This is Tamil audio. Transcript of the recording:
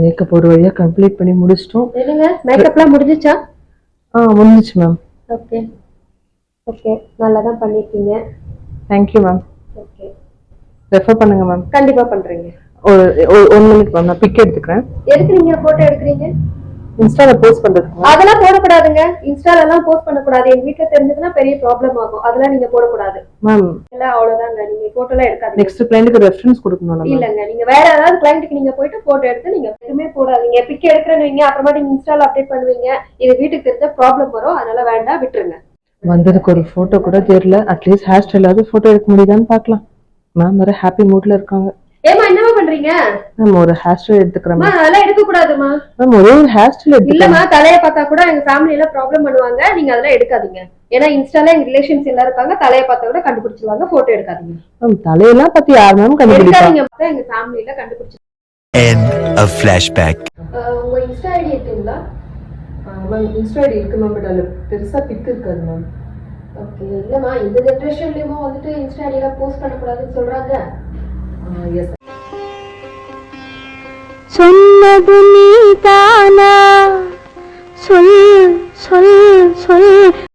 மேக்கப் ஒரு வழியா கம்ப்ளீட் பண்ணி முடிச்சிட்டோம். என்னங்க மேக்கப்லாம் முடிஞ்சிச்சா? முடிஞ்சிச்சு மேம். ஓகே ஓகே, நல்லா தான் பண்ணிருக்கீங்க. Thank you ma'am. ஓகே, ரெஃபர் பண்ணுங்க மேம். கண்டிப்பா பண்றீங்க. ஒரு 1 மினிட் மேம், நான் பிக் எடுத்துக்கிறேன். எதுக்கு நீங்க போட்டோ எடுக்கிறீங்க? இன்ஸ்டால போஸ்ட் பண்றதுக்கு. அதெல்லாம் போடக்கூடாதுங்க. இன்ஸ்டால எல்லாம் போஸ்ட் பண்ணக்கூடாது. எங்க வீட்டுல தெரிஞ்சதுன்னா பெரிய ப்ராப்ளம் ஆகும். அதெல்லாம் நீங்க போடக்கூடாது மேம். இல்ல அவ்வளவுதாங்க. நீங்க போட்டோலாம் எடுக்காதீங்க. நெக்ஸ்ட் கிளையன்ட்க்கு ரெஃபரன்ஸ் கொடுக்கணும். இல்லங்க, நீங்க வேற ஏதாவது கிளையன்ட்க்கு நீங்க போயிட்டு போட்டோ எடுத்து நீங்க எதுவுமே போடாதீங்க. பிக் எடுக்கிறேன்னு வைங்க, அப்புறமா நீங்க இன்ஸ்டால அப்டேட் பண்ணுவீங்க. இது வீட்டுக்கு தெரிஞ்ச ப்ராப்ளம் வரும். அதனால வேண்டாம், விட்டுருங்க. வந்ததுக்கு ஒரு போட்டோ கூட தெரியல. அட்லீஸ்ட் ஹேர் ஸ்டைலாவது போட்டோ எடுக்க முடியுதான்னு பார்க்கலாம். மேம் வேற ஹாப்பி மூட்ல இருக்காங்க. ஏமா என்னமா பண்றீங்க? மேம் ஒரு ஹேர் ஸ்டைல் எடுத்துக்கிறேன். அதெல்லாம் எடுக்க கூடாதுமா. மேம் ஒரே ஒரு ஹேர் ஸ்டைல் எடுத்துக்கிறேன். இல்லமா, தலைய பார்த்தா கூட எங்க ஃபேமிலில ப்ராப்ளம் பண்ணுவாங்க. நீங்க அதெல்லாம் எடுக்காதீங்க. ஏன்னா இன்ஸ்டால எங்க ரிலேஷன்ஸ் எல்லாம் இருக்காங்க. தலைய பார்த்தா கூட கண்டுபிடிச்சிருவாங்க. போட்டோ எடுக்காதீங்க. மேம் தலையெல்லாம் பத்தி யார் மேம் கண்டுபிடிப்பாங்க? எங்க ஃபேமிலில கண்டுபிடிச்சு. End of flashback. உங்க இன்ஸ்டா ஐடி இருக்குங்களா? மேம் இன்ஸ்டா ஐடி இருக்கு மேம், பட் அதுல பெருசா பிக் இருக்காது மேம். ஓகே, இல்லமா இந்த ஜெனரேஷன்லயும் வந்துட்டு இன்ஸ்டா ஐடில போஸ்ட் பண்ண கூடாதுன்னு சொல்றாங்க. எஸ். சொன்னது நீதானா? சொல் சொல் சொல்.